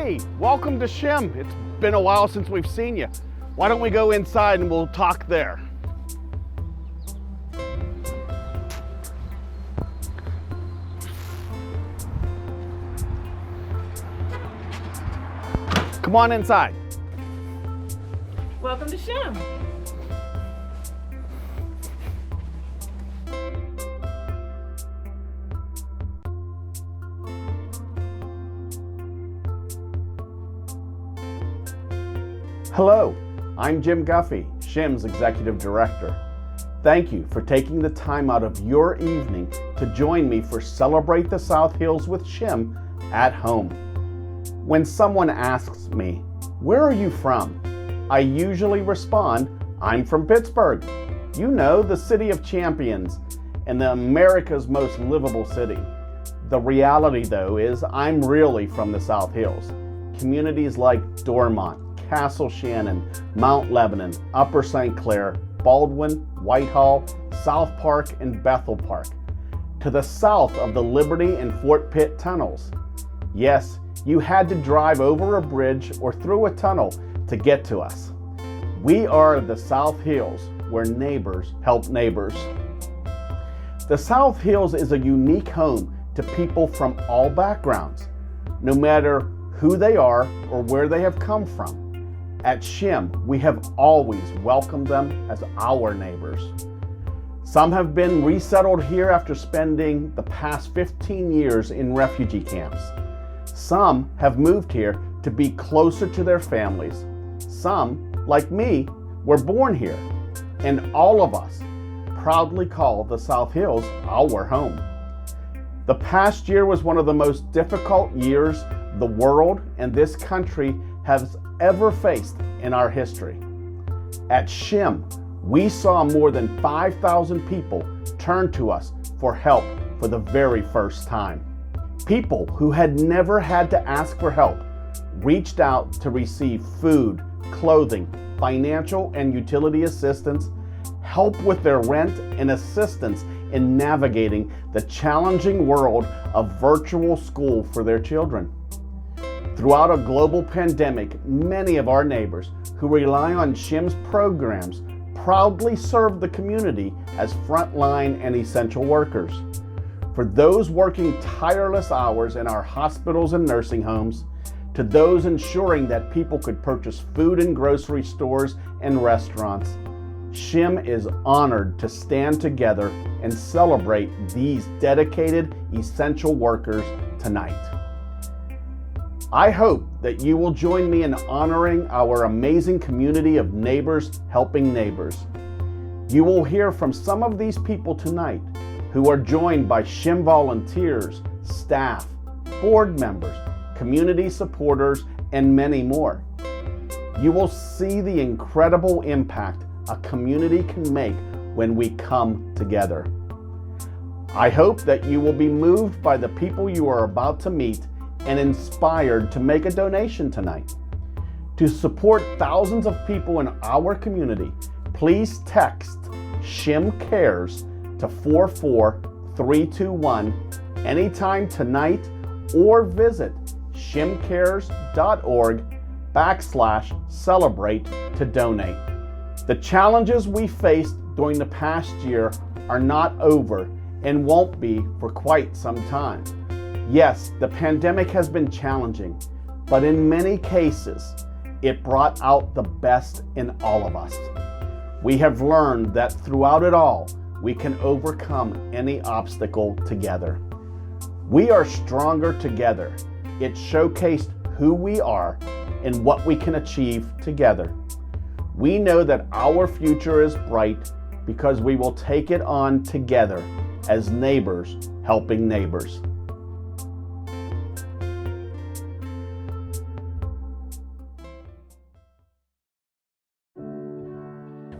Hey, welcome to SHIM. It's been a while since we've seen you. Why don't we go inside and we'll talk there? Come on inside. Welcome to SHIM. Hello, I'm Jim Guffey, SHIM's Executive Director. Thank you for taking the time out of your evening to join me for Celebrate the South Hills with SHIM at home. When someone asks me, "Where are you from?" I usually respond, "I'm from Pittsburgh. You know, the city of champions and the America's most livable city." The reality, though, is I'm really from the South Hills. Communities like Dormont, Castle Shannon, Mount Lebanon, Upper St. Clair, Baldwin, Whitehall, South Park, and Bethel Park, to the south of the Liberty and Fort Pitt tunnels. Yes, you had to drive over a bridge or through a tunnel to get to us. We are the South Hills, where neighbors help neighbors. The South Hills is a unique home to people from all backgrounds, no matter who they are or where they have come from. At SHIM, we have always welcomed them as our neighbors. Some have been resettled here after spending the past 15 years in refugee camps. Some have moved here to be closer to their families. Some, like me, were born here. And all of us proudly call the South Hills our home. The past year was one of the most difficult years the world and this country has ever faced in our history. At SHIM, we saw more than 5,000 people turn to us for help for the very first time. People who had never had to ask for help reached out to receive food, clothing, financial and utility assistance, help with their rent, and assistance in navigating the challenging world of virtual school for their children. Throughout a global pandemic, many of our neighbors who rely on SHIM's programs proudly serve the community as frontline and essential workers. For those working tireless hours in our hospitals and nursing homes, to those ensuring that people could purchase food in grocery stores and restaurants, SHIM is honored to stand together and celebrate these dedicated essential workers tonight. I hope that you will join me in honoring our amazing community of neighbors helping neighbors. You will hear from some of these people tonight who are joined by SHIM volunteers, staff, board members, community supporters, and many more. You will see the incredible impact a community can make when we come together. I hope that you will be moved by the people you are about to meet and inspired to make a donation tonight. To support thousands of people in our community, please text SHIM Cares to 44321 anytime tonight or visit shimcares.org/celebrate to donate. The challenges we faced during the past year are not over and won't be for quite some time. Yes, the pandemic has been challenging, but in many cases, it brought out the best in all of us. We have learned that throughout it all, we can overcome any obstacle together. We are stronger together. It showcased who we are and what we can achieve together. We know that our future is bright because we will take it on together as neighbors helping neighbors.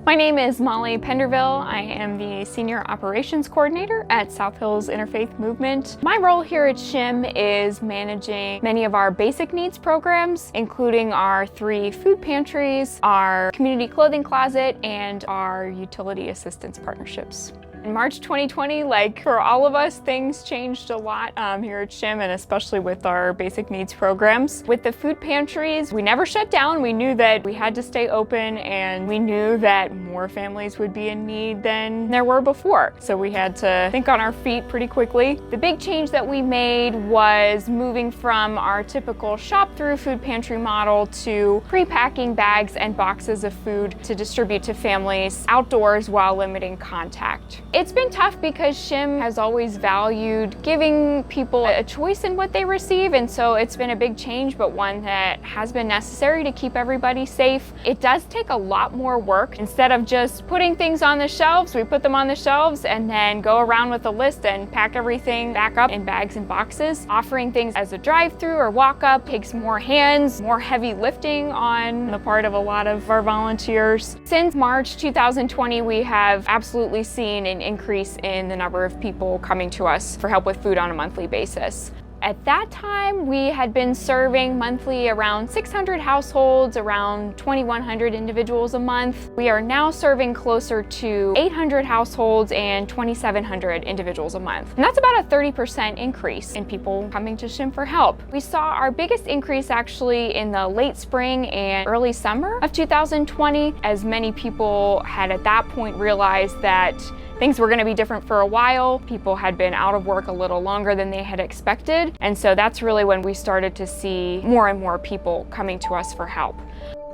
My name is Molly Penderville. I am the Senior Operations Coordinator at South Hills Interfaith Movement. My role here at SHIM is managing many of our basic needs programs, including our 3 food pantries, our community clothing closet, and our utility assistance partnerships. In March 2020, like for all of us, things changed a lot here at SHIM, and especially with our basic needs programs. With the food pantries, we never shut down. We knew that we had to stay open, and we knew that more families would be in need than there were before. So we had to think on our feet pretty quickly. The big change that we made was moving from our typical shop-through food pantry model to pre-packing bags and boxes of food to distribute to families outdoors while limiting contact. It's been tough because SHIM has always valued giving people a choice in what they receive, and so it's been a big change, but one that has been necessary to keep everybody safe. It does take a lot more work. Instead of just putting things on the shelves, we put them on the shelves and then go around with a list and pack everything back up in bags and boxes. Offering things as a drive-through or walk-up takes more hands, more heavy lifting on the part of a lot of our volunteers. Since March 2020, we have absolutely seen an increase in the number of people coming to us for help with food on a monthly basis. At that time, we had been serving monthly around 600 households, around 2,100 individuals a month. We are now serving closer to 800 households and 2,700 individuals a month. And that's about a 30% increase in people coming to SHIM for help. We saw our biggest increase actually in the late spring and early summer of 2020, as many people had at that point realized that things were going to be different for a while. People had been out of work a little longer than they had expected. And so that's really when we started to see more and more people coming to us for help.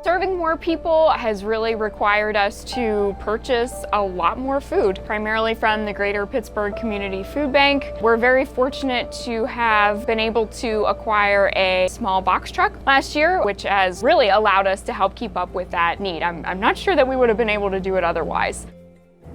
Serving more people has really required us to purchase a lot more food, primarily from the Greater Pittsburgh Community Food Bank. We're very fortunate to have been able to acquire a small box truck last year, which has really allowed us to help keep up with that need. I'm not sure that we would have been able to do it otherwise.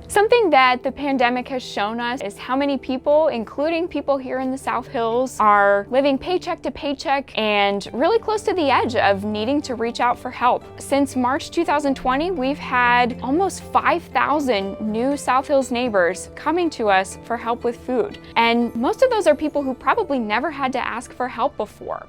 Something that the pandemic has shown us is how many people, including people here in the South Hills, are living paycheck to paycheck and really close to the edge of needing to reach out for help. Since March 2020, we've had almost 5,000 new South Hills neighbors coming to us for help with food. And most of those are people who probably never had to ask for help before.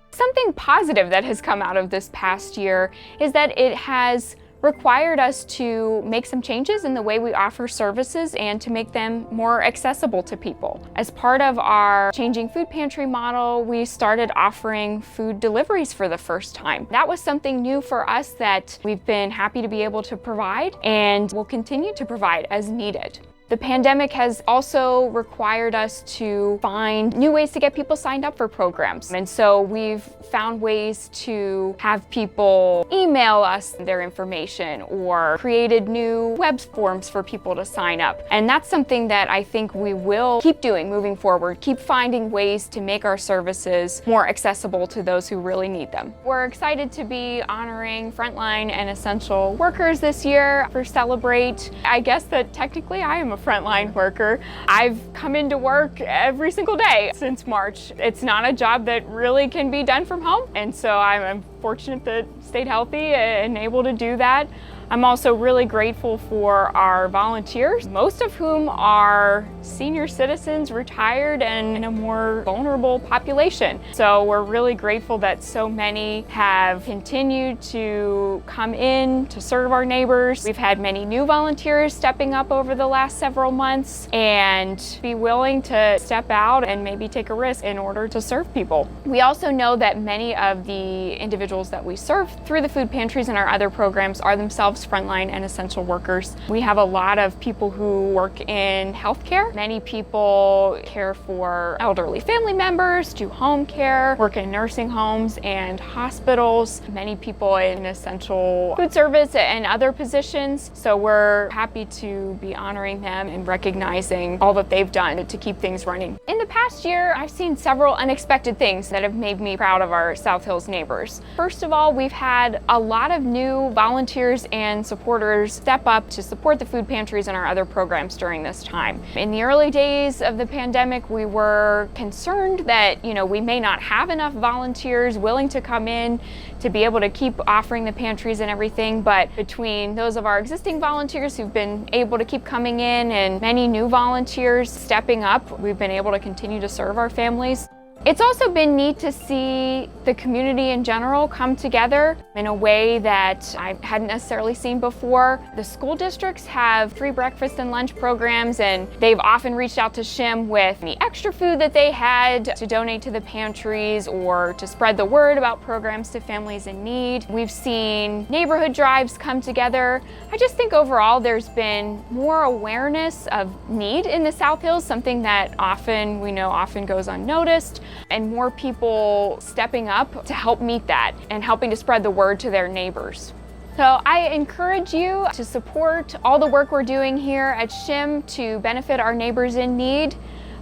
Something positive that has come out of this past year is that it has required us to make some changes in the way we offer services and to make them more accessible to people. As part of our changing food pantry model, we started offering food deliveries for the first time. That was something new for us that we've been happy to be able to provide and will continue to provide as needed. The pandemic has also required us to find new ways to get people signed up for programs. And so we've found ways to have people email us their information or created new web forms for people to sign up. And that's something that I think we will keep doing moving forward, keep finding ways to make our services more accessible to those who really need them. We're excited to be honoring frontline and essential workers this year for Celebrate. I guess that technically I am a frontline worker. I've come into work every single day since March. It's not a job that really can be done from home, and so I'm fortunate that I stayed healthy and able to do that. I'm also really grateful for our volunteers, most of whom are senior citizens, retired, and in a more vulnerable population. So we're really grateful that so many have continued to come in to serve our neighbors. We've had many new volunteers stepping up over the last several months and be willing to step out and maybe take a risk in order to serve people. We also know that many of the individuals that we serve through the food pantries and our other programs are themselves frontline and essential workers. We have a lot of people who work in healthcare. Many people care for elderly family members, do home care, work in nursing homes and hospitals. Many people in essential food service and other positions. So we're happy to be honoring them and recognizing all that they've done to keep things running. In the past year, I've seen several unexpected things that have made me proud of our South Hills neighbors. First of all, we've had a lot of new volunteers and supporters step up to support the food pantries and our other programs during this time. In the early days of the pandemic, we were concerned that, we may not have enough volunteers willing to come in to be able to keep offering the pantries and everything, but between those of our existing volunteers who've been able to keep coming in and many new volunteers stepping up, we've been able to continue to serve our families. It's also been neat to see the community in general come together in a way that I hadn't necessarily seen before. The school districts have free breakfast and lunch programs, and they've often reached out to SHIM with any extra food that they had to donate to the pantries or to spread the word about programs to families in need. We've seen neighborhood drives come together. I just think overall there's been more awareness of need in the South Hills, something that often goes unnoticed, and more people stepping up to help meet that and helping to spread the word to their neighbors. So I encourage you to support all the work we're doing here at SHIM to benefit our neighbors in need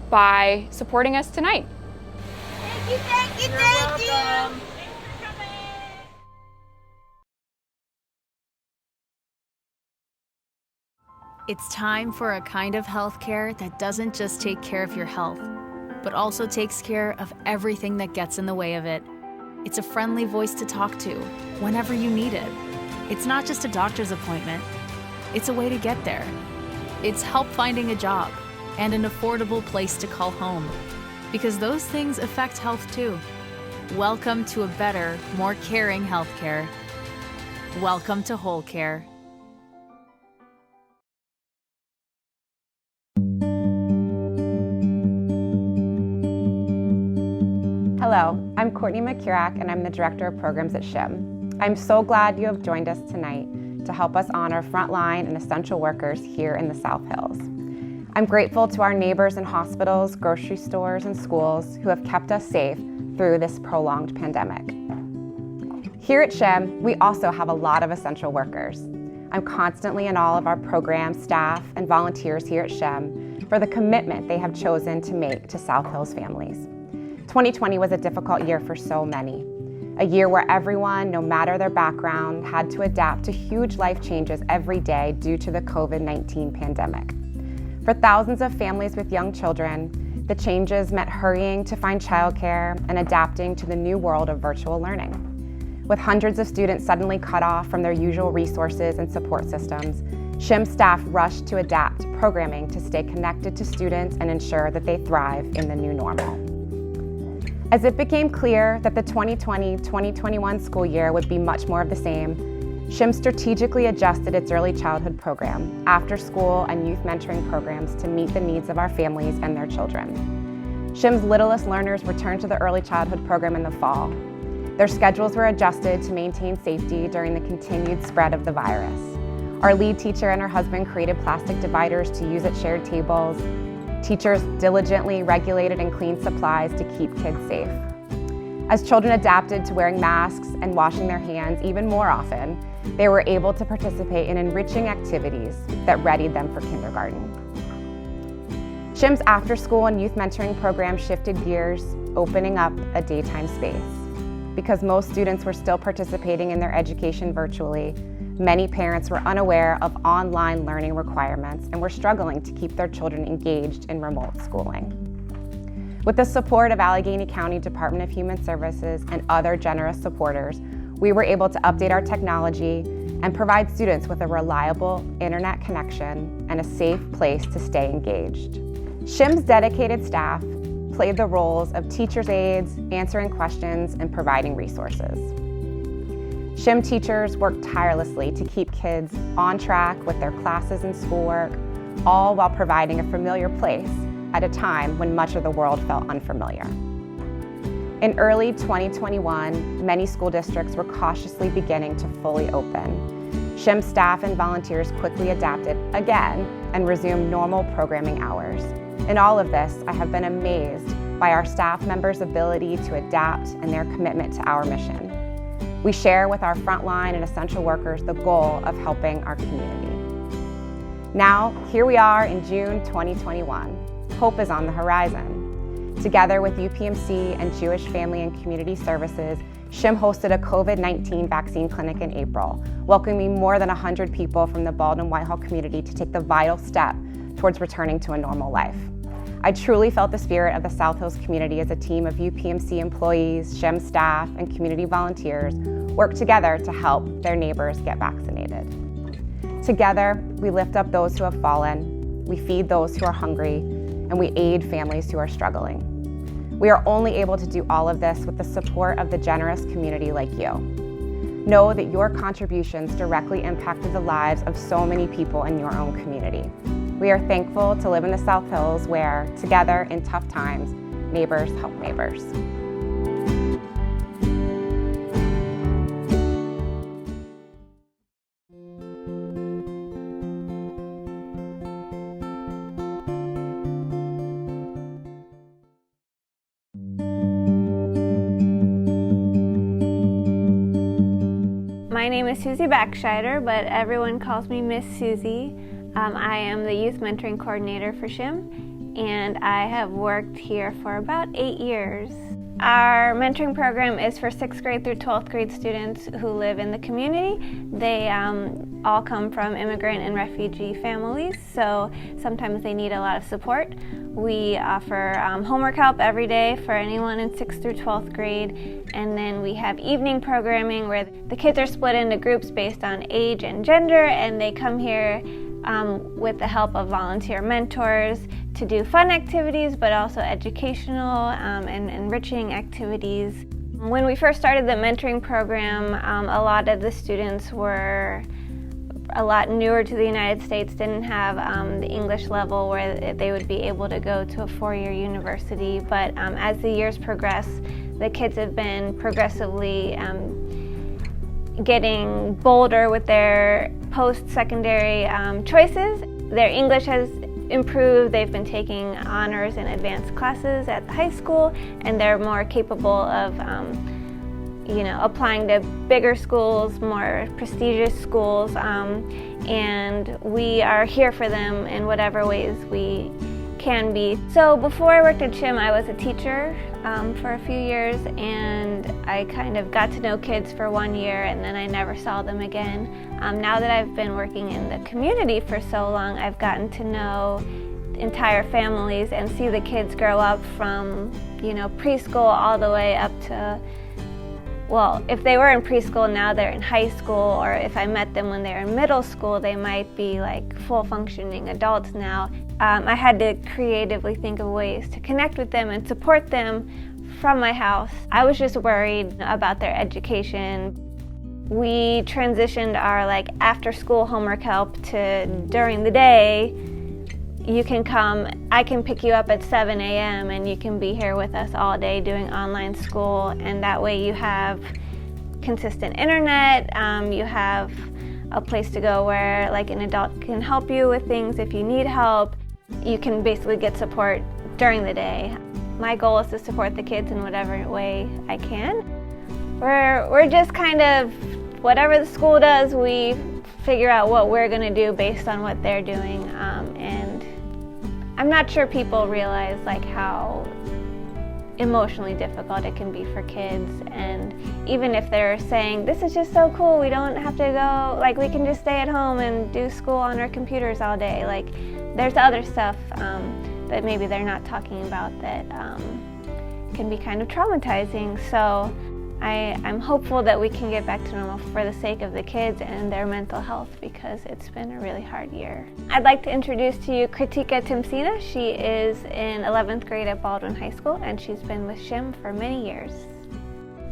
by supporting us tonight. Thank you, thank you, thank you. Welcome. It's time for a kind of healthcare that doesn't just take care of your health, but also takes care of everything that gets in the way of it. It's a friendly voice to talk to whenever you need it. It's not just a doctor's appointment. It's a way to get there. It's help finding a job and an affordable place to call home, because those things affect health too. Welcome to a better, more caring healthcare. Welcome to Whole Care. Hello, I'm Courtney McCurach, and I'm the Director of Programs at SHIM. I'm so glad you have joined us tonight to help us honor frontline and essential workers here in the South Hills. I'm grateful to our neighbors in hospitals, grocery stores, and schools who have kept us safe through this prolonged pandemic. Here at SHIM, we also have a lot of essential workers. I'm constantly in awe of our program staff and volunteers here at SHIM for the commitment they have chosen to make to South Hills families. 2020 was a difficult year for so many. A year where everyone, no matter their background, had to adapt to huge life changes every day due to the COVID-19 pandemic. For thousands of families with young children, the changes meant hurrying to find childcare and adapting to the new world of virtual learning. With hundreds of students suddenly cut off from their usual resources and support systems, SHIM staff rushed to adapt programming to stay connected to students and ensure that they thrive in the new normal. As it became clear that the 2020-2021 school year would be much more of the same, SHIM strategically adjusted its early childhood program, after school and youth mentoring programs to meet the needs of our families and their children. SHIM's littlest learners returned to the early childhood program in the fall. Their schedules were adjusted to maintain safety during the continued spread of the virus. Our lead teacher and her husband created plastic dividers to use at shared tables. Teachers diligently regulated and cleaned supplies to keep kids safe. As children adapted to wearing masks and washing their hands even more often, they were able to participate in enriching activities that readied them for kindergarten. SHIM's after-school and youth mentoring program shifted gears, opening up a daytime space. Because most students were still participating in their education virtually, many parents were unaware of online learning requirements and were struggling to keep their children engaged in remote schooling. With the support of Allegheny County Department of Human Services and other generous supporters, we were able to update our technology and provide students with a reliable internet connection and a safe place to stay engaged. SHIM's dedicated staff played the roles of teachers' aides, answering questions, and providing resources. SHIM teachers worked tirelessly to keep kids on track with their classes and schoolwork, all while providing a familiar place at a time when much of the world felt unfamiliar. In early 2021, many school districts were cautiously beginning to fully open. SHIM staff and volunteers quickly adapted again and resumed normal programming hours. In all of this, I have been amazed by our staff members' ability to adapt and their commitment to our mission. We share with our frontline and essential workers the goal of helping our community. Now, here we are in June 2021. Hope is on the horizon. Together with UPMC and Jewish Family and Community Services, SHIM hosted a COVID-19 vaccine clinic in April, welcoming more than 100 people from the Baldwin-Whitehall community to take the vital step towards returning to a normal life. I truly felt the spirit of the South Hills community as a team of UPMC employees, SHIM staff, and community volunteers work together to help their neighbors get vaccinated. Together, we lift up those who have fallen, we feed those who are hungry, and we aid families who are struggling. We are only able to do all of this with the support of the generous community like you. Know that your contributions directly impacted the lives of so many people in your own community. We are thankful to live in the South Hills where, together in tough times, neighbors help neighbors. My name is Susie Backscheider, but everyone calls me Miss Susie. I am the Youth Mentoring Coordinator for SHIM, and I have worked here for about 8 years. Our mentoring program is for 6th grade through 12th grade students who live in the community. They all come from immigrant and refugee families, so sometimes they need a lot of support. We offer homework help every day for anyone in 6th through 12th grade, and then we have evening programming where the kids are split into groups based on age and gender, and they come here with the help of volunteer mentors to do fun activities, but also educational and enriching activities. When we first started the mentoring program, a lot of the students were a lot newer to the United States, didn't have the English level where they would be able to go to a 4-year university. But as the years progress, the kids have been progressively getting bolder with their post-secondary choices. Their English has improved. They've been taking honors and advanced classes at the high school, and they're more capable of applying to bigger schools, more prestigious schools, and we are here for them in whatever ways we can be. So before I worked at SHIM, I was a teacher for a few years, and I kind of got to know kids for 1 year, and then I never saw them again. Now that I've been working in the community for so long, I've gotten to know entire families and see the kids grow up from, preschool all the way up to, well, if they were in preschool, now they're in high school, or if I met them when they were in middle school, they might be like full functioning adults now. I had to creatively think of ways to connect with them and support them from my house. I was just worried about their education. We transitioned our after school homework help to during the day. You can come, I can pick you up at 7 a.m. and you can be here with us all day doing online school, and that way you have consistent internet, you have a place to go where an adult can help you with things if you need help. You can basically get support during the day. My goal is to support the kids in whatever way I can. We're just kind of, whatever the school does, we figure out what we're going to do based on what they're doing, and I'm not sure people realize how emotionally difficult it can be for kids, and even if they're saying, this is just so cool, we don't have to go, we can just stay at home and do school on our computers all day, there's other stuff that maybe they're not talking about that can be kind of traumatizing. So I'm hopeful that we can get back to normal for the sake of the kids and their mental health, because it's been a really hard year. I'd like to introduce to you Kritika Timsina. She is in 11th grade at Baldwin High School, and she's been with SHIM for many years.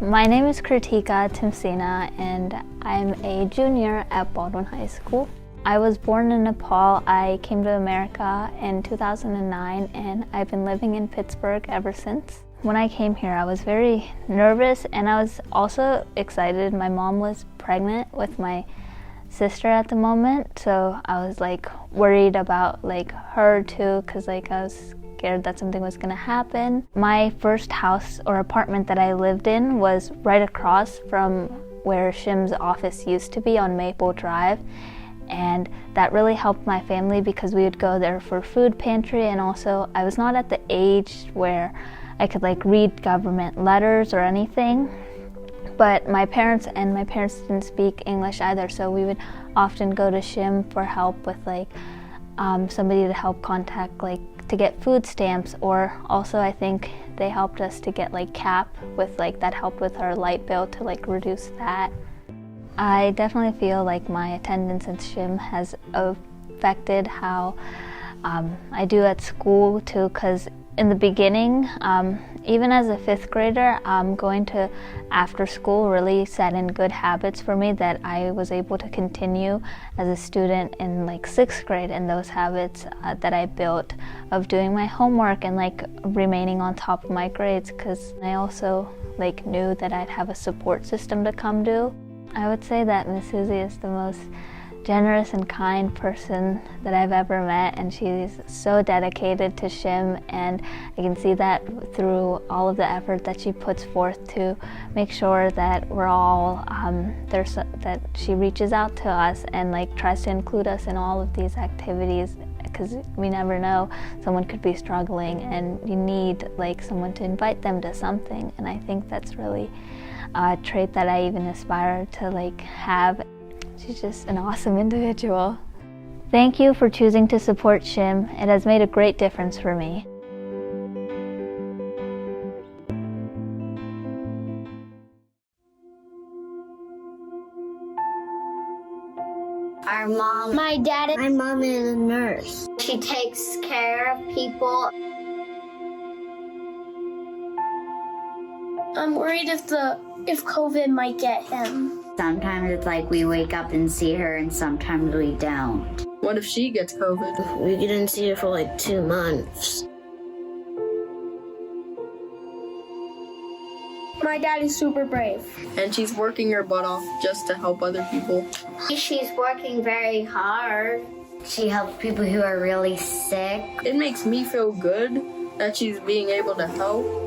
My name is Kritika Timsina, and I'm a junior at Baldwin High School. I was born in Nepal. I came to America in 2009, and I've been living in Pittsburgh ever since. When I came here, I was very nervous, and I was also excited. My mom was pregnant with my sister at the moment, so I was worried about her too, because I was scared that something was gonna happen. My first house or apartment that I lived in was right across from where SHIM's office used to be on Maple Drive, and that really helped my family because we would go there for food pantry, and also I was not at the age where I could read government letters or anything, but my parents didn't speak English either, so we would often go to SHIM for help with somebody to help contact to get food stamps, or also I think they helped us to get CAP with that helped with our light bill to reduce that. I definitely feel my attendance at SHIM has affected how I do at school too, because In the beginning, even as a 5th grader, going to after school really set in good habits for me that I was able to continue as a student in like 6th grade, and those habits that I built of doing my homework and like remaining on top of my grades, because I also like knew that I'd have a support system to come to. I would say that Miss Susie is the most generous and kind person that I've ever met, and she's so dedicated to SHIM, and I can see that through all of the effort that she puts forth to make sure that we're all that she reaches out to us and like tries to include us in all of these activities, because we never know, someone could be struggling and you need like someone to invite them to something, and I think that's really a trait that I even aspire to like have. She's just an awesome individual. Thank you for choosing to support SHIM. It has made a great difference for me. Our mom, my dad, and my mom is a nurse. She takes care of people. I'm worried if COVID might get him. Sometimes it's like we wake up and see her, and sometimes we don't. What if she gets COVID? We didn't see her for like 2 months. My dad is super brave. And she's working her butt off just to help other people. She's working very hard. She helps people who are really sick. It makes me feel good that she's being able to help.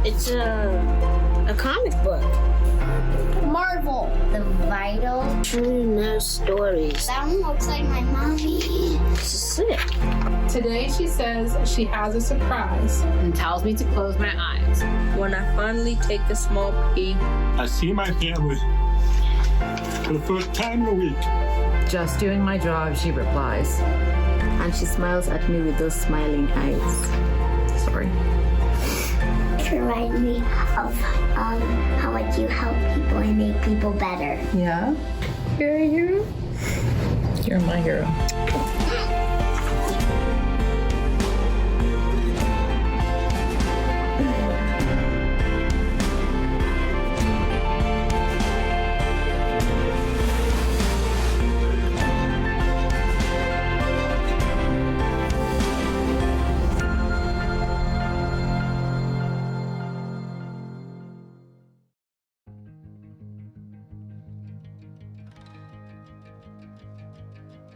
It's a comic book. Marvel. The vital True news stories. That one looks like my mommy. She's sick. Today she says she has a surprise and tells me to close my eyes. When I finally take a small peek, I see my family for the first time in a week. Just doing my job, she replies. And she smiles at me with those smiling eyes. Sorry. It reminds me of how much you help people and make people better. Yeah? You're a hero? You're my hero.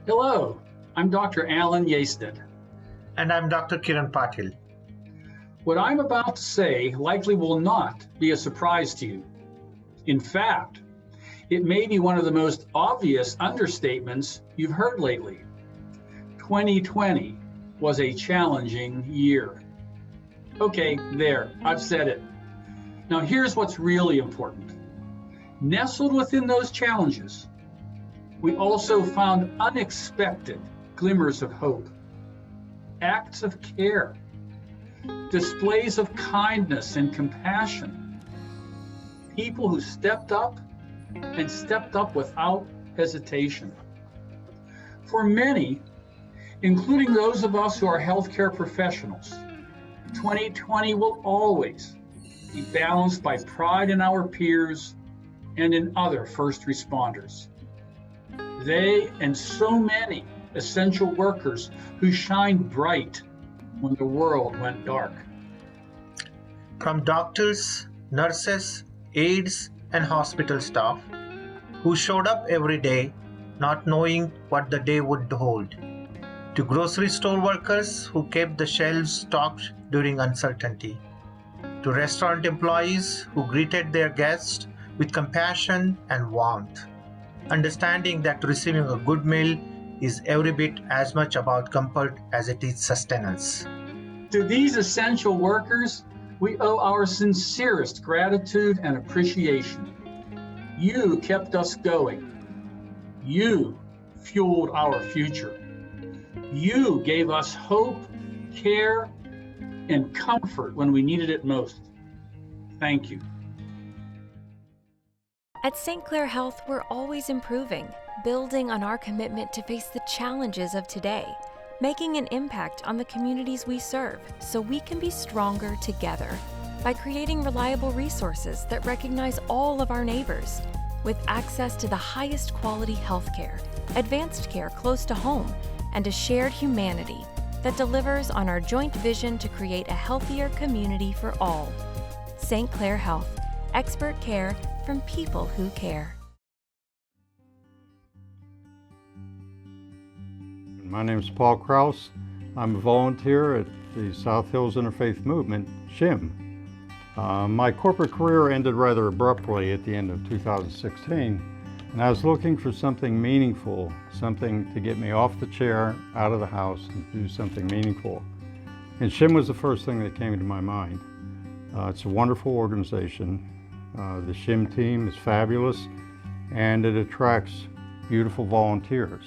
Hello, I'm Dr. Alan Yasted. And I'm Dr. Kiran Patil. What I'm about to say likely will not be a surprise to you. In fact, it may be one of the most obvious understatements you've heard lately. 2020 was a challenging year. Okay, there, I've said it. Now here's what's really important. Nestled within those challenges, we also found unexpected glimmers of hope, acts of care, displays of kindness and compassion, people who stepped up and stepped up without hesitation. For many, including those of us who are healthcare professionals, 2020 will always be balanced by pride in our peers and in other first responders. They and so many essential workers who shined bright when the world went dark. From doctors, nurses, aides, and hospital staff who showed up every day not knowing what the day would hold, to grocery store workers who kept the shelves stocked during uncertainty, to restaurant employees who greeted their guests with compassion and warmth, understanding that receiving a good meal is every bit as much about comfort as it is sustenance. To these essential workers, we owe our sincerest gratitude and appreciation. You kept us going. You fueled our future. You gave us hope, care, and comfort when we needed it most. Thank you. At St. Clair Health, we're always improving, building on our commitment to face the challenges of today, making an impact on the communities we serve so we can be stronger together by creating reliable resources that recognize all of our neighbors, with access to the highest quality healthcare, advanced care close to home, and a shared humanity that delivers on our joint vision to create a healthier community for all. St. Clair Health, expert care from people who care. My name is Paul Krause. I'm a volunteer at the South Hills Interfaith Movement, SHIM. My corporate career ended rather abruptly at the end of 2016, and I was looking for something meaningful, something to get me off the chair, out of the house, and do something meaningful. And SHIM was the first thing that came to my mind. It's a wonderful organization. The SHIM team is fabulous, and it attracts beautiful volunteers.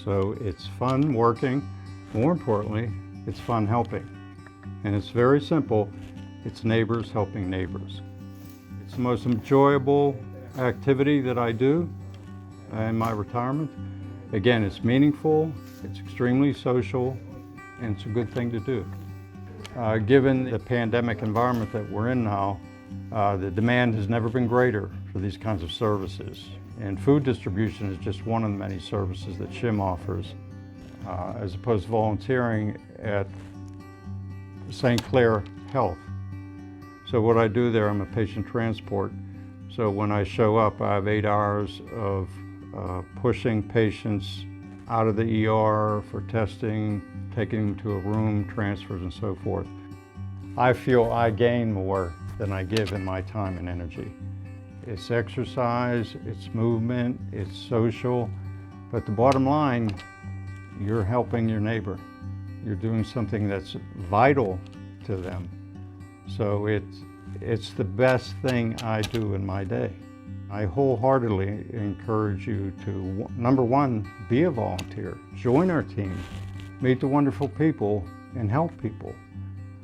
So it's fun working. More importantly, it's fun helping. And it's very simple. It's neighbors helping neighbors. It's the most enjoyable activity that I do in my retirement. Again, it's meaningful, it's extremely social, and it's a good thing to do. Given the pandemic environment that we're in now, the demand has never been greater for these kinds of services. And food distribution is just one of the many services that SHIM offers, as opposed to volunteering at St. Clair Health. So what I do there, I'm a patient transport. So when I show up, I have 8 hours of pushing patients out of the ER for testing, taking them to a room, transfers, and so forth. I feel I gain more than I give in my time and energy. It's exercise, it's movement, it's social, but the bottom line, you're helping your neighbor. You're doing something that's vital to them. So it's the best thing I do in my day. I wholeheartedly encourage you to, number one, be a volunteer. Join our team, meet the wonderful people, and help people.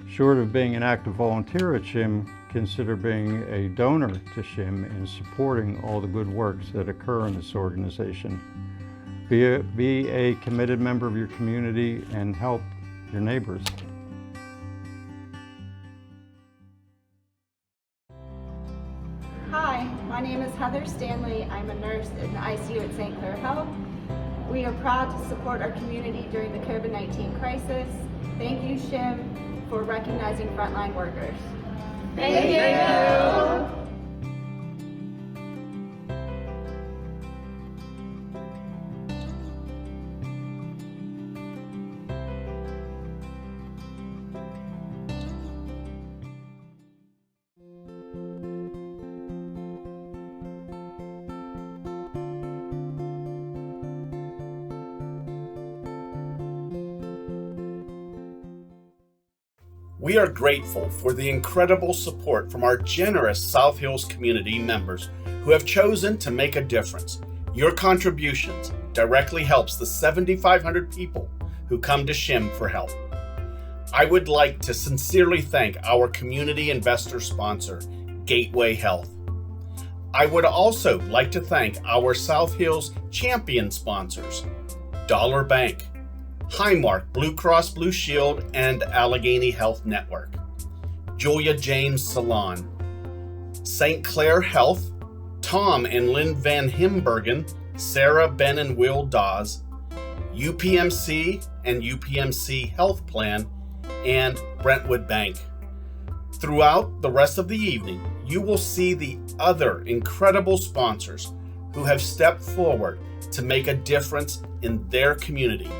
Short of being an active volunteer at SHIM, consider being a donor to SHIM and supporting all the good works that occur in this organization. Be a committed member of your community and help your neighbors. Hi, my name is Heather Stanley. I'm a nurse in the ICU at St. Clair Health. We are proud to support our community during the COVID-19 crisis. Thank you, SHIM, for recognizing frontline workers. Thank you. We are grateful for the incredible support from our generous South Hills community members who have chosen to make a difference. Your contributions directly helps the 7,500 people who come to SHIM for help. I would like to sincerely thank our community investor sponsor, Gateway Health. I would also like to thank our South Hills champion sponsors, Dollar Bank, Highmark Blue Cross Blue Shield, and Allegheny Health Network, Julia James Salon, St. Clair Health, Tom and Lynn Van Himbergen, Sarah, Ben, and Will Dawes, UPMC and UPMC Health Plan, and Brentwood Bank. Throughout the rest of the evening, you will see the other incredible sponsors who have stepped forward to make a difference in their community.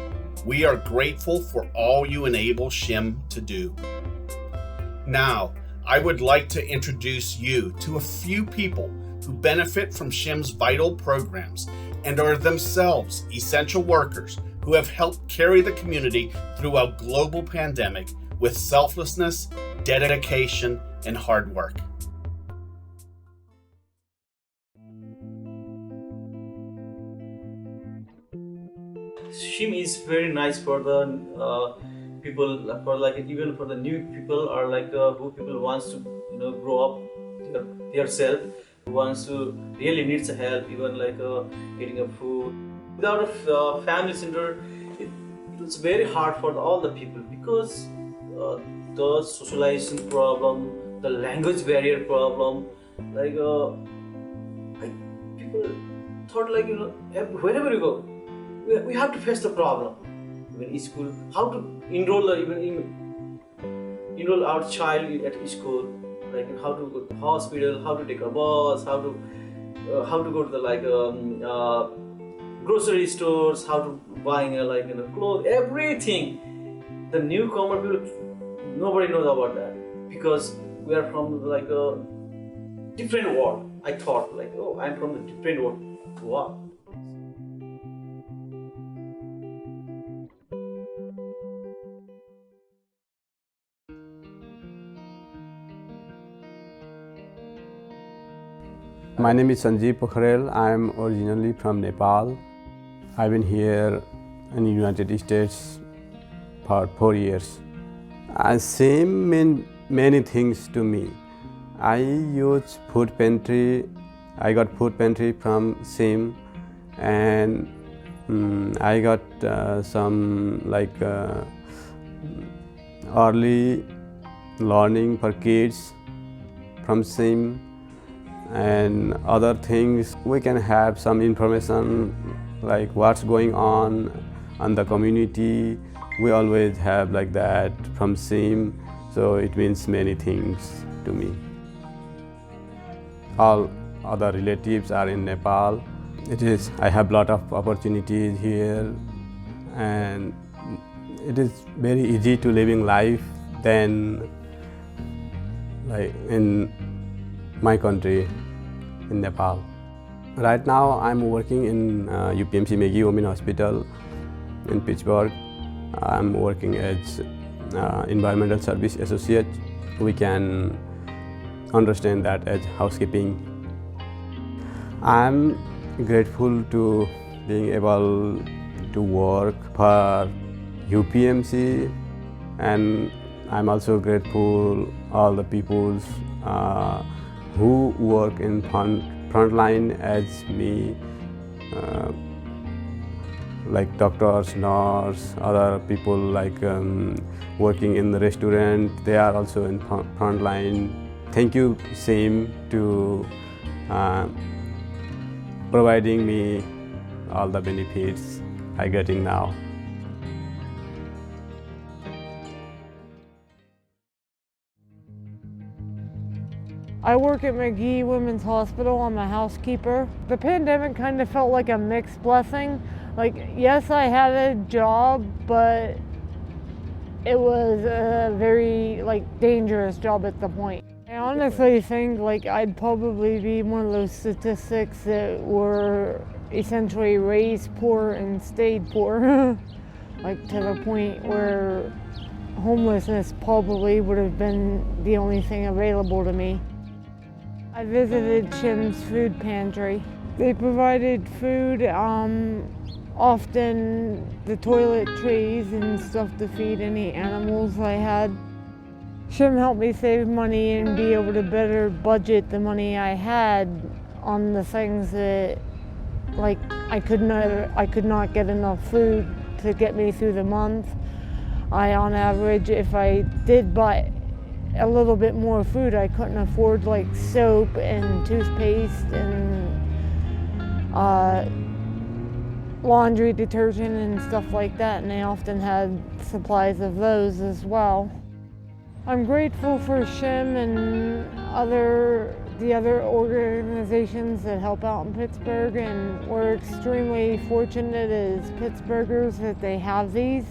We are grateful for all you enable SHIM to do. Now, I would like to introduce you to a few people who benefit from SHIM's vital programs and are themselves essential workers who have helped carry the community through a global pandemic with selflessness, dedication, and hard work. SHIM is very nice for the people, for like even for the new people or like who people wants to grow up their self, who wants to really needs help, even like getting a food. Without a family center, it's very hard for all the people because the socialization problem, the language barrier problem, like people thought like wherever you go, we have to face the problem. Even in school, how to enroll enroll our child at school, like how to go to hospital, how to take a bus, how to go to the like grocery stores, how to buying clothes, everything. The newcomer people, nobody knows about that because we are from like a different world. I thought like, oh, I'm from a different world. Wow. My name is Sanjeev Pokharel. I'm originally from Nepal. I've been here in the United States for 4 years. SHIM meant many things to me. I use food pantry. I got food pantry from SHIM, and I got some like early learning for kids from SHIM. And other things, we can have some information like what's going on the community. We always have like that from SHIM, so it means many things to me. All other relatives are in Nepal. I have a lot of opportunities here, and it is very easy to living life than like in my country, in Nepal. Right now I'm working in UPMC Maggie Women Hospital in Pittsburgh. I'm working as environmental service associate. We can understand that as housekeeping. I'm grateful to being able to work for UPMC, and I'm also grateful all the peoples who work in frontline as me, like doctors, nurse, other people like working in the restaurant. They are also in frontline. Thank you, SHIM, to providing me all the benefits I'm getting now. I work at McGee Women's Hospital. I'm a housekeeper. The pandemic kind of felt like a mixed blessing. Like, yes, I had a job, but it was a very dangerous job at the point. I honestly think I'd probably be one of those statistics that were essentially raised poor and stayed poor, to the point where homelessness probably would have been the only thing available to me. I visited SHIM's food pantry. They provided food, often the toiletries and stuff to feed any animals I had. SHIM helped me save money and be able to better budget the money I had on the things that, I could not get enough food to get me through the month. On average, if I did buy a little bit more food, I couldn't afford soap and toothpaste and laundry detergent and stuff like that, and they often had supplies of those as well. I'm grateful for SHIM and the other organizations that help out in Pittsburgh, and we're extremely fortunate as Pittsburghers that they have these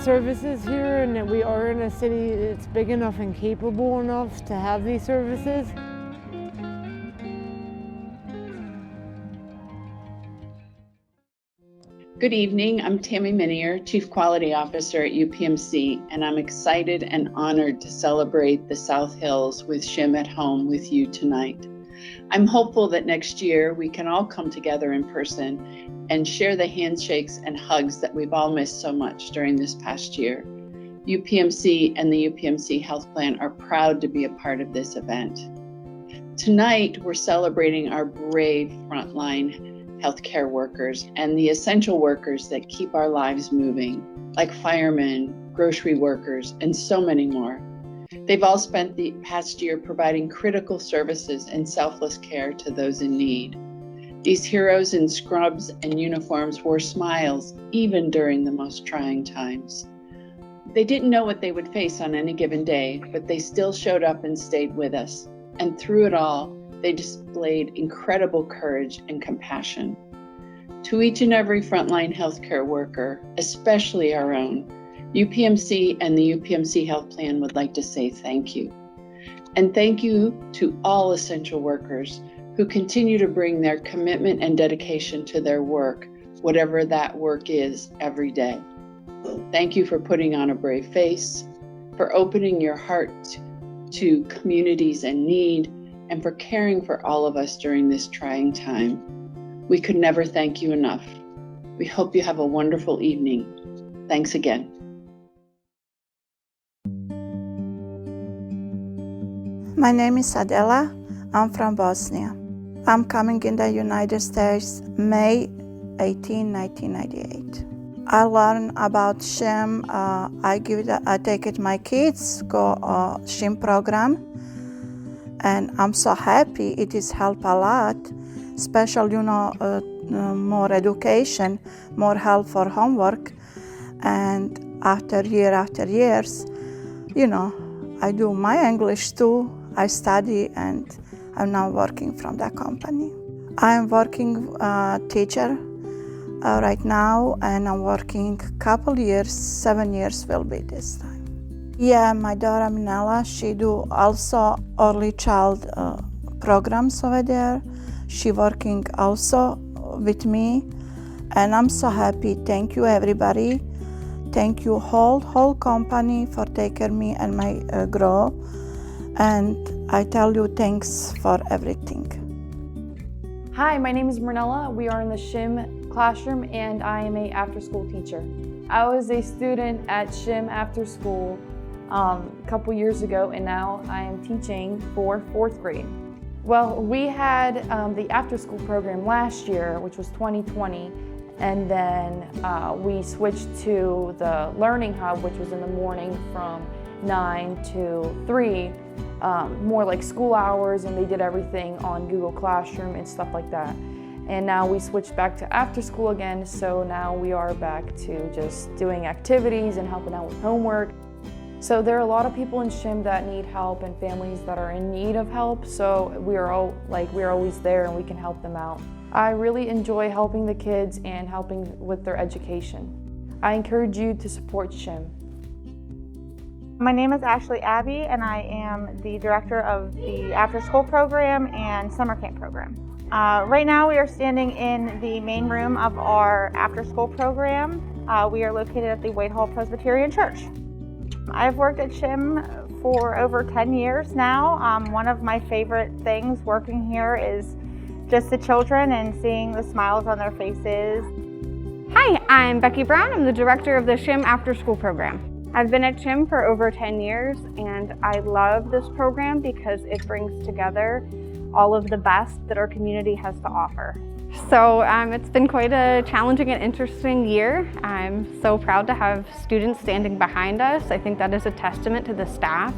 services here, and that we are in a city that's big enough and capable enough to have these services. Good evening, I'm Tammy Minier, Chief Quality Officer at UPMC, and I'm excited and honored to celebrate the South Hills with SHIM at home with you tonight. I'm hopeful that next year we can all come together in person and share the handshakes and hugs that we've all missed so much during this past year. UPMC and the UPMC Health Plan are proud to be a part of this event. Tonight, we're celebrating our brave frontline healthcare workers and the essential workers that keep our lives moving, like firemen, grocery workers, and so many more. They've all spent the past year providing critical services and selfless care to those in need. These heroes in scrubs and uniforms wore smiles even during the most trying times. They didn't know what they would face on any given day, but they still showed up and stayed with us. And through it all, they displayed incredible courage and compassion. To each and every frontline healthcare worker, especially our own, UPMC and the UPMC Health Plan would like to say thank you. And thank you to all essential workers who continue to bring their commitment and dedication to their work, whatever that work is, every day. Thank you for putting on a brave face, for opening your heart to communities in need, and for caring for all of us during this trying time. We could never thank you enough. We hope you have a wonderful evening. Thanks again. My name is Adela. I'm from Bosnia. I'm coming in the United States May 18, 1998. I learned about SHIM. I take it my kids go SHIM program, and I'm so happy. It is help a lot, especially more education, more help for homework, and after years, I do my English too. I study, and I'm now working from that company. I'm working teacher right now, and I'm working couple years, 7 years will be this time. Yeah, my daughter Minella, she do also early child programs over there. She working also with me, and I'm so happy. Thank you everybody. Thank you whole company for taking me and my grow. And I tell you thanks for everything. Hi, my name is Mernella. We are in the SHIM classroom, and I am an after-school teacher. I was a student at SHIM after school a couple years ago, and now I am teaching for 4th grade. Well, we had the after-school program last year, which was 2020, and then we switched to the Learning Hub, which was in the morning from 9 to 3, more like school hours, and they did everything on Google Classroom and stuff like that. And now we switched back to after school again, so now we are back to just doing activities and helping out with homework. So there are a lot of people in SHIM that need help and families that are in need of help, so we're always there and we can help them out. I really enjoy helping the kids and helping with their education. I encourage you to support SHIM. My name is Ashley Abbey, and I am the director of the after-school program and summer camp program. Right now we are standing in the main room of our after-school program. We are located at the Whitehall Presbyterian Church. I've worked at SHIM for over 10 years now. One of my favorite things working here is just the children and seeing the smiles on their faces. Hi, I'm Becky Brown. I'm the director of the SHIM After School program. I've been at SHIM for over 10 years, and I love this program because it brings together all of the best that our community has to offer. So it's been quite a challenging and interesting year. I'm so proud to have students standing behind us. I think that is a testament to the staff,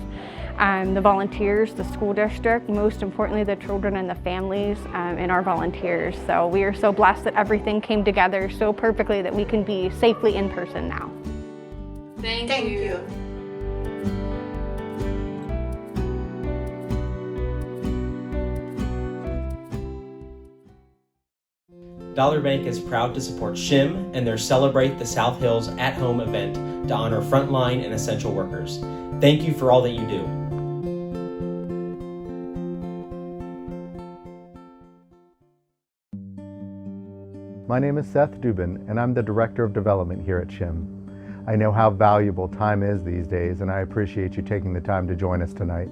the volunteers, the school district, most importantly the children and the families and our volunteers. So we are so blessed that everything came together so perfectly that we can be safely in person now. Thank you. Dollar Bank is proud to support SHIM and their Celebrate the South Hills at Home event to honor frontline and essential workers. Thank you for all that you do. My name is Seth Dubin, and I'm the Director of Development here at SHIM. I know how valuable time is these days, and I appreciate you taking the time to join us tonight.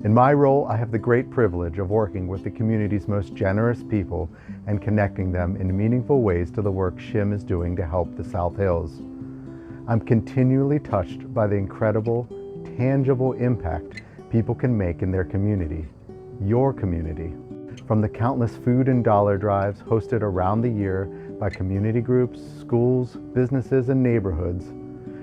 In my role, I have the great privilege of working with the community's most generous people and connecting them in meaningful ways to the work SHIM is doing to help the South Hills. I'm continually touched by the incredible, tangible impact people can make in their community, your community. From the countless food and dollar drives hosted around the year by community groups, schools, businesses, and neighborhoods,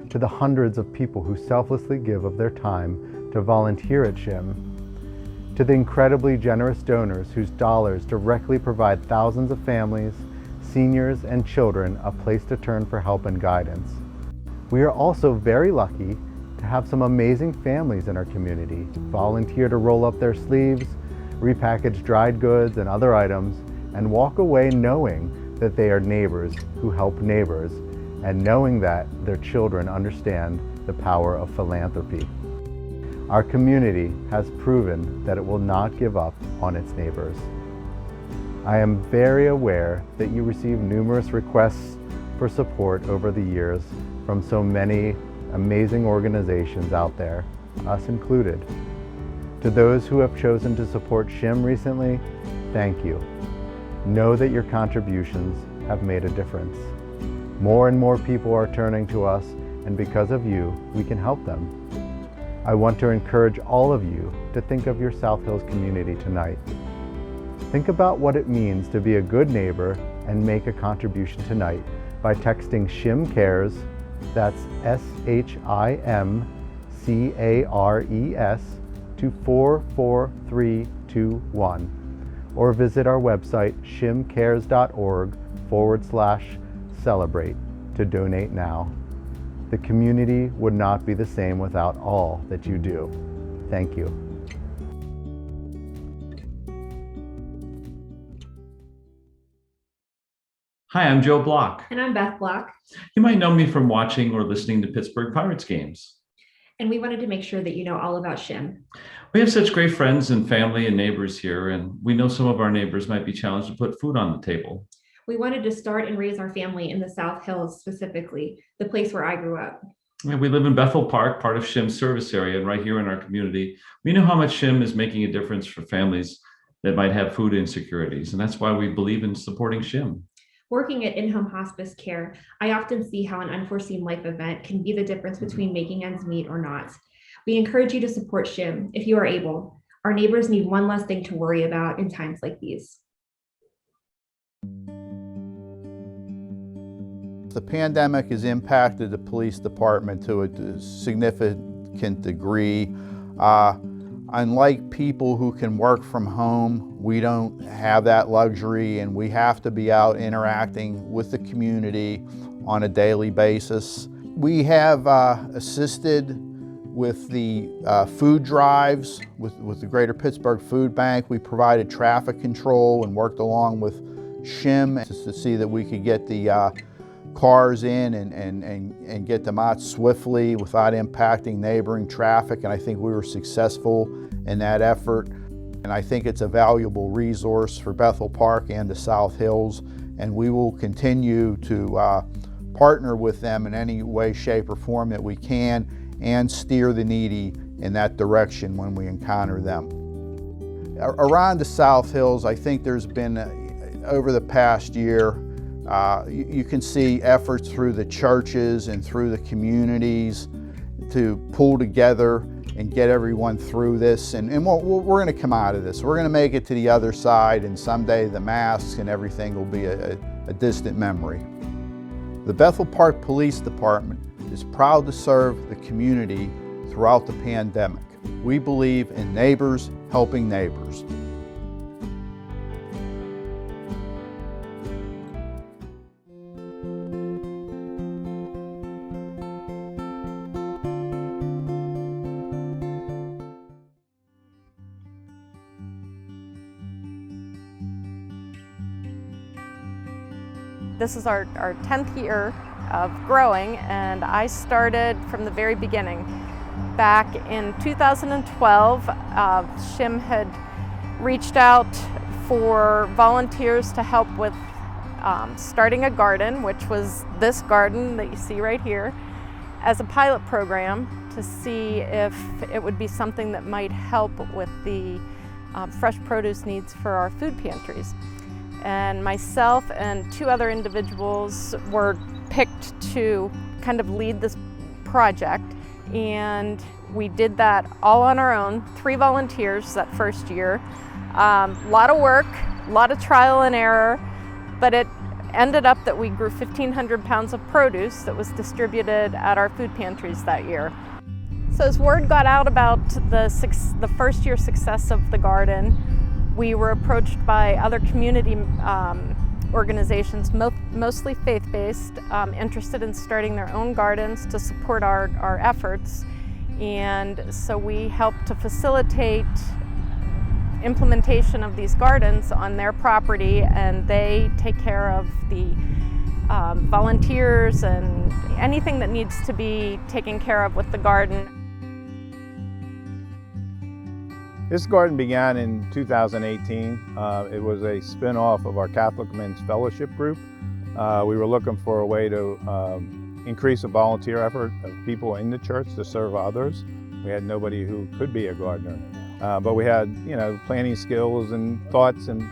to the hundreds of people who selflessly give of their time to volunteer at SHIM, to the incredibly generous donors whose dollars directly provide thousands of families, seniors, and children a place to turn for help and guidance. We are also very lucky to have some amazing families in our community volunteer to roll up their sleeves, repackage dried goods and other items, and walk away knowing that they are neighbors who help neighbors, and knowing that their children understand the power of philanthropy. Our community has proven that it will not give up on its neighbors. I am very aware that you receive numerous requests for support over the years from so many amazing organizations out there, us included. To those who have chosen to support SHIM recently, thank you. Know that your contributions have made a difference. More and more people are turning to us, and because of you, we can help them. I want to encourage all of you to think of your South Hills community tonight. Think about what it means to be a good neighbor and make a contribution tonight by texting SHIM Cares, that's SHIM CARES, to 44321, or visit our website shimcares.org/celebrate to donate now. The community would not be the same without all that you do. Thank you. Hi, I'm Joe Block. And I'm Beth Block. You might know me from watching or listening to Pittsburgh Pirates games. And we wanted to make sure that you know all about SHIM. We have such great friends and family and neighbors here, and we know some of our neighbors might be challenged to put food on the table. We wanted to start and raise our family in the South Hills specifically, the place where I grew up. We live in Bethel Park, part of SHIM's service area, and right here in our community, we know how much SHIM is making a difference for families that might have food insecurities, and that's why we believe in supporting SHIM. Working at in-home hospice care, I often see how an unforeseen life event can be the difference between making ends meet or not. We encourage you to support SHIM if you are able. Our neighbors need one less thing to worry about in times like these. The pandemic has impacted the police department to a significant degree. Unlike people who can work from home, we don't have that luxury, and we have to be out interacting with the community on a daily basis. We have assisted with the food drives with the Greater Pittsburgh Food Bank. We provided traffic control and worked along with SHIM to see that we could get the cars in and get them out swiftly without impacting neighboring traffic, and I think we were successful in that effort. And I think it's a valuable resource for Bethel Park and the South Hills, and we will continue to partner with them in any way, shape, or form that we can and steer the needy in that direction when we encounter them. Around the South Hills, I think there's been, over the past year, you can see efforts through the churches and through the communities to pull together and get everyone through this. And we're going to come out of this. We're going to make it to the other side, and someday the masks and everything will be a distant memory. The Bethel Park Police Department is proud to serve the community throughout the pandemic. We believe in neighbors helping neighbors. This is our 10th year of growing, and I started from the very beginning. Back in 2012, SHIM had reached out for volunteers to help with starting a garden, which was this garden that you see right here, as a pilot program to see if it would be something that might help with the fresh produce needs for our food pantries. And myself and 2 other individuals were picked to kind of lead this project, and we did that all on our own, 3 volunteers that first year. A lot of work, a lot of trial and error, but it ended up that we grew 1,500 pounds of produce that was distributed at our food pantries that year. So as word got out about the first year success of the garden, we were approached by other community organizations, mostly faith-based, interested in starting their own gardens to support our efforts. And so we helped to facilitate implementation of these gardens on their property, and they take care of the volunteers and anything that needs to be taken care of with the garden. This garden began in 2018. It was a spin-off of our Catholic Men's Fellowship group. We were looking for a way to increase the volunteer effort of people in the church to serve others. We had nobody who could be a gardener, but we had, planting skills and thoughts and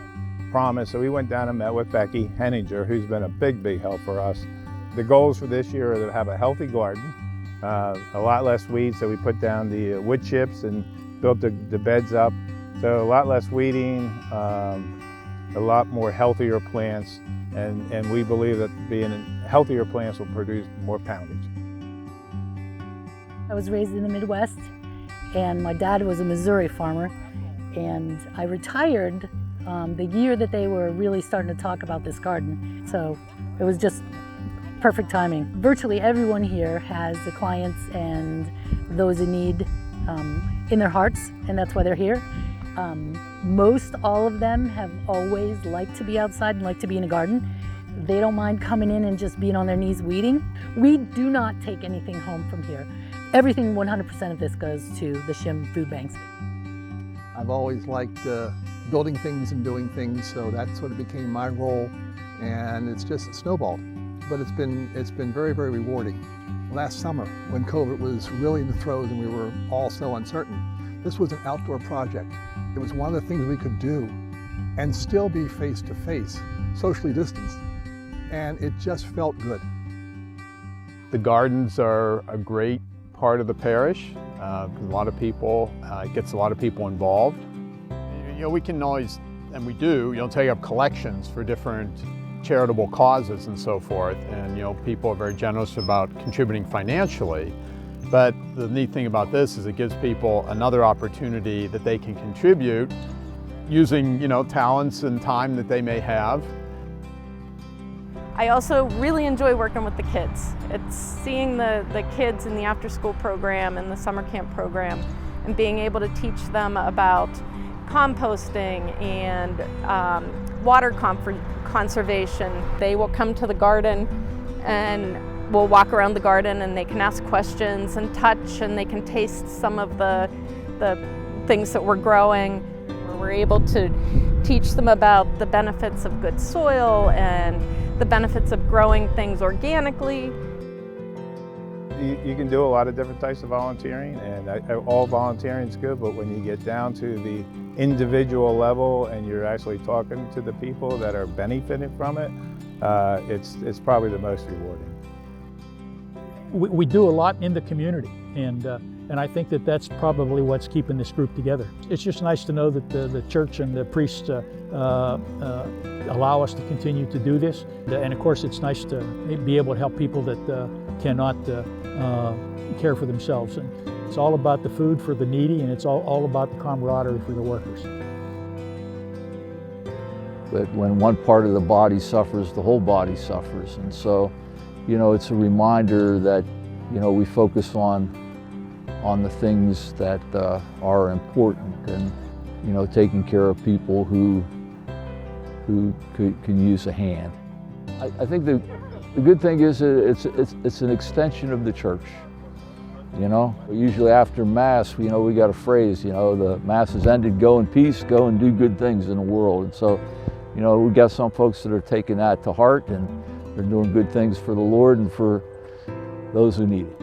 promise. So we went down and met with Becky Henninger, who's been a big help for us. The goals for this year are to have a healthy garden, a lot less weeds. So we put down the wood chips and built the beds up. So a lot less weeding, a lot more healthier plants, and we believe that being healthier plants will produce more poundage. I was raised in the Midwest, and my dad was a Missouri farmer, and I retired the year that they were really starting to talk about this garden. So it was just perfect timing. Virtually everyone here has the clients and those in need in their hearts, and that's why they're here. Most all of them have always liked to be outside and like to be in a garden. They don't mind coming in and just being on their knees weeding. We do not take anything home from here. Everything, 100% of this goes to the SHIM food banks. I've always liked building things and doing things, so that sort of became my role, and it's just snowballed. But it's been very rewarding. Last summer, when COVID was really in the throes and we were all so uncertain, this was an outdoor project. It was one of the things we could do and still be face-to-face, socially distanced, and it just felt good. The gardens are a great part of the parish. A lot of people, it gets a lot of people involved. We can always, and we do, take up collections for different charitable causes and so forth, and people are very generous about contributing financially. But the neat thing about this is it gives people another opportunity that they can contribute using talents and time that they may have. I also really enjoy working with the kids. It's seeing the kids in the after-school program and the summer camp program and being able to teach them about composting and water conservation. They will come to the garden and we'll walk around the garden and they can ask questions and touch, and they can taste some of the things that we're growing. We're able to teach them about the benefits of good soil and the benefits of growing things organically. You can do a lot of different types of volunteering, and all volunteering is good, but when you get down to the individual level and you're actually talking to the people that are benefiting from it, it's probably the most rewarding. We do a lot in the community, and I think that's probably what's keeping this group together. It's just nice to know that the church and the priests allow us to continue to do this. And of course, it's nice to be able to help people that cannot care for themselves. And it's all about the food for the needy, and it's all about the camaraderie for the workers. But when one part of the body suffers, the whole body suffers. And so, it's a reminder that, we focus on the things that are important, and, taking care of people who can use a hand. I think the good thing is it's an extension of the church. Usually after Mass, we got a phrase, the Mass is ended, go in peace, go and do good things in the world. And so, we got some folks that are taking that to heart, and they're doing good things for the Lord and for those who need it.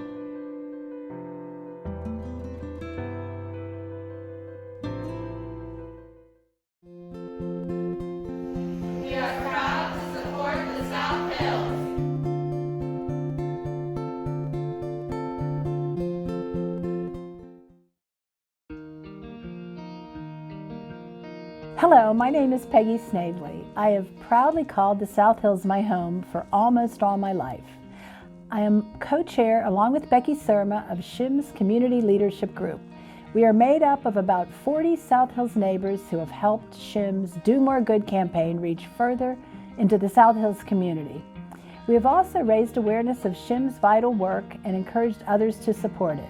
Hello, my name is Peggy Snavely. I have proudly called the South Hills my home for almost all my life. I am co-chair, along with Becky Surma, of SHIM's Community Leadership Group. We are made up of about 40 South Hills neighbors who have helped SHIM's Do More Good campaign reach further into the South Hills community. We have also raised awareness of SHIM's vital work and encouraged others to support it.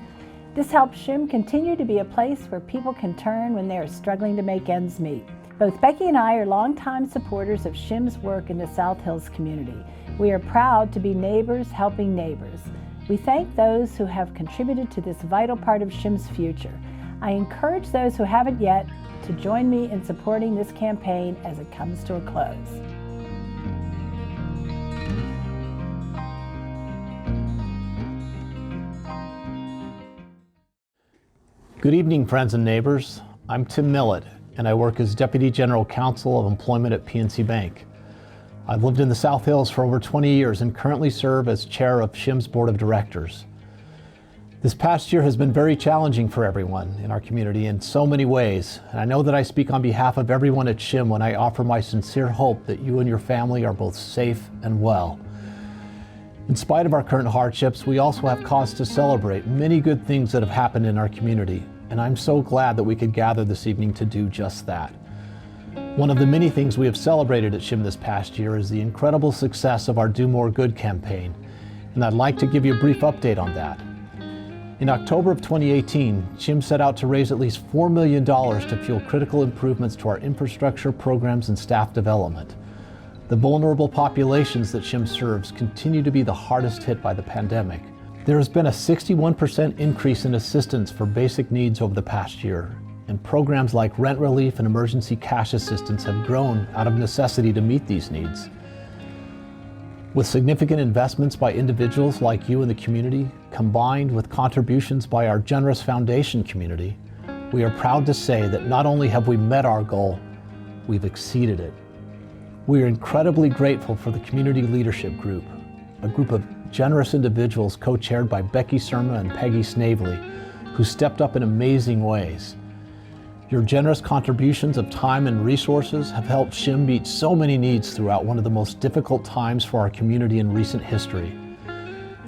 This helps SHIM continue to be a place where people can turn when they are struggling to make ends meet. Both Becky and I are longtime supporters of SHIM's work in the South Hills community. We are proud to be neighbors helping neighbors. We thank those who have contributed to this vital part of SHIM's future. I encourage those who haven't yet to join me in supporting this campaign as it comes to a close. Good evening, friends and neighbors. I'm Tim Millett, and I work as Deputy General Counsel of Employment at PNC Bank. I've lived in the South Hills for over 20 years and currently serve as Chair of SHIM's Board of Directors. This past year has been very challenging for everyone in our community in so many ways, and I know that I speak on behalf of everyone at SHIM when I offer my sincere hope that you and your family are both safe and well. In spite of our current hardships, we also have cause to celebrate many good things that have happened in our community, and I'm so glad that we could gather this evening to do just that. One of the many things we have celebrated at SHIM this past year is the incredible success of our Do More Good campaign, and I'd like to give you a brief update on that. In October of 2018, SHIM set out to raise at least $4 million to fuel critical improvements to our infrastructure, programs, and staff development. The vulnerable populations that SHIM serves continue to be the hardest hit by the pandemic. There has been a 61% increase in assistance for basic needs over the past year, and programs like rent relief and emergency cash assistance have grown out of necessity to meet these needs. With significant investments by individuals like you in the community, combined with contributions by our generous foundation community, we are proud to say that not only have we met our goal, we've exceeded it. We are incredibly grateful for the Community Leadership Group, a group of generous individuals co-chaired by Becky Surma and Peggy Snavely, who stepped up in amazing ways. Your generous contributions of time and resources have helped SHIM meet so many needs throughout one of the most difficult times for our community in recent history.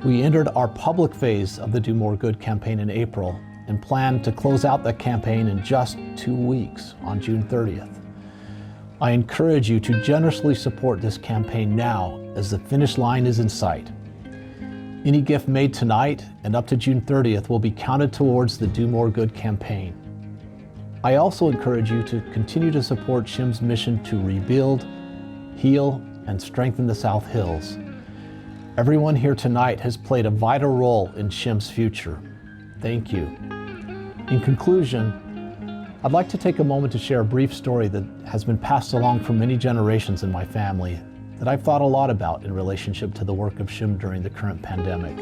We entered our public phase of the Do More Good campaign in April and plan to close out the campaign in just 2 weeks on June 30th. I encourage you to generously support this campaign now as the finish line is in sight. Any gift made tonight and up to June 30th will be counted towards the Do More Good campaign. I also encourage you to continue to support SHIM's mission to rebuild, heal, and strengthen the South Hills. Everyone here tonight has played a vital role in SHIM's future. Thank you. In conclusion, I'd like to take a moment to share a brief story that has been passed along for many generations in my family that I've thought a lot about in relationship to the work of SHIM during the current pandemic.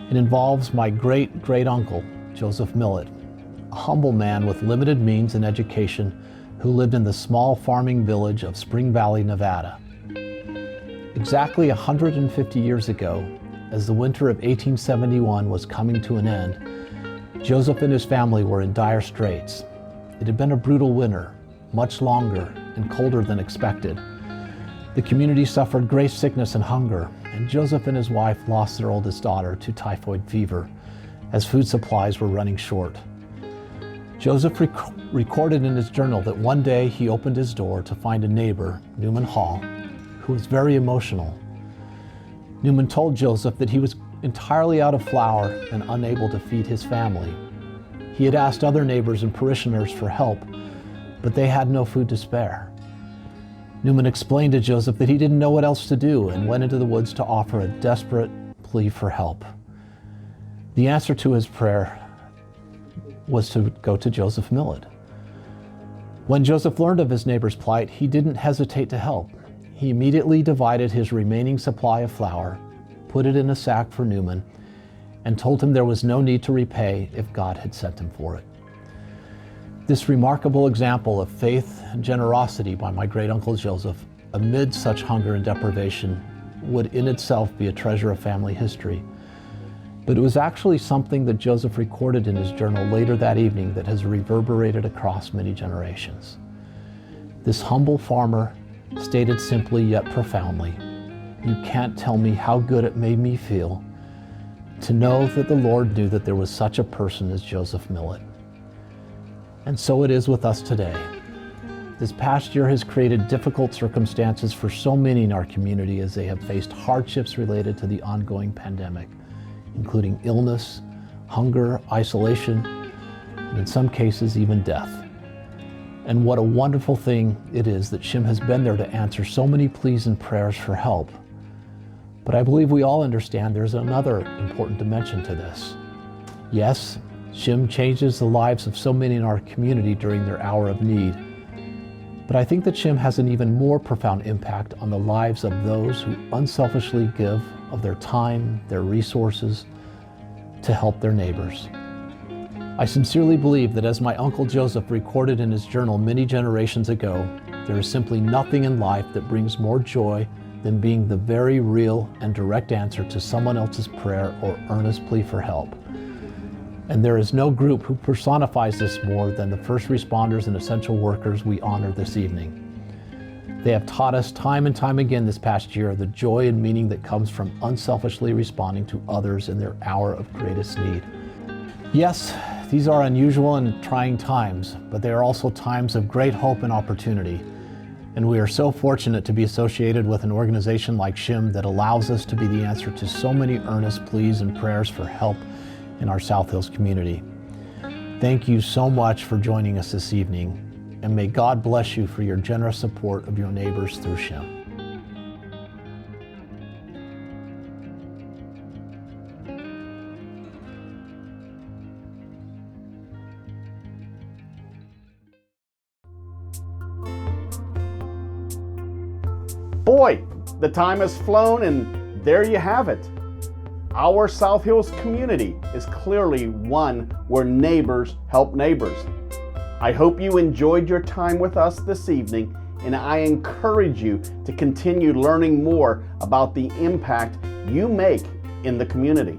It involves my great-great-uncle, Joseph Millett, a humble man with limited means and education who lived in the small farming village of Spring Valley, Nevada. Exactly 150 years ago, as the winter of 1871 was coming to an end, Joseph and his family were in dire straits. It had been a brutal winter, much longer and colder than expected. The community suffered great sickness and hunger, and Joseph and his wife lost their oldest daughter to typhoid fever as food supplies were running short. Joseph recorded in his journal that one day he opened his door to find a neighbor, Newman Hall, who was very emotional. Newman told Joseph that he was entirely out of flour and unable to feed his family. He had asked other neighbors and parishioners for help, but they had no food to spare. Newman explained to Joseph that he didn't know what else to do and went into the woods to offer a desperate plea for help. The answer to his prayer was to go to Joseph Millett. When Joseph learned of his neighbor's plight, he didn't hesitate to help. He immediately divided his remaining supply of flour, put it in a sack for Newman, and told him there was no need to repay if God had sent him for it. This remarkable example of faith and generosity by my great-uncle Joseph, amid such hunger and deprivation, would in itself be a treasure of family history. But it was actually something that Joseph recorded in his journal later that evening that has reverberated across many generations. This humble farmer stated simply yet profoundly, "You can't tell me how good it made me feel to know that the Lord knew that there was such a person as Joseph Millett." And so it is with us today. This past year has created difficult circumstances for so many in our community as they have faced hardships related to the ongoing pandemic, including illness, hunger, isolation, and in some cases even death. And what a wonderful thing it is that SHIM has been there to answer so many pleas and prayers for help. But I believe we all understand there's another important dimension to this. Yes, SHIM changes the lives of so many in our community during their hour of need. But I think that SHIM has an even more profound impact on the lives of those who unselfishly give of their time, their resources, to help their neighbors. I sincerely believe that, as my Uncle Joseph recorded in his journal many generations ago, there is simply nothing in life that brings more joy than being the very real and direct answer to someone else's prayer or earnest plea for help. And there is no group who personifies this more than the first responders and essential workers we honor this evening. They have taught us time and time again this past year the joy and meaning that comes from unselfishly responding to others in their hour of greatest need. Yes, these are unusual and trying times, but they are also times of great hope and opportunity. And we are so fortunate to be associated with an organization like SHIM that allows us to be the answer to so many earnest pleas and prayers for help in our South Hills community. Thank you so much for joining us this evening, and may God bless you for your generous support of your neighbors through SHIM. Boy, the time has flown, and there you have it. Our South Hills community is clearly one where neighbors help neighbors. I hope you enjoyed your time with us this evening, and I encourage you to continue learning more about the impact you make in the community.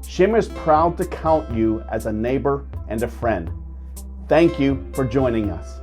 SHIM is proud to count you as a neighbor and a friend. Thank you for joining us.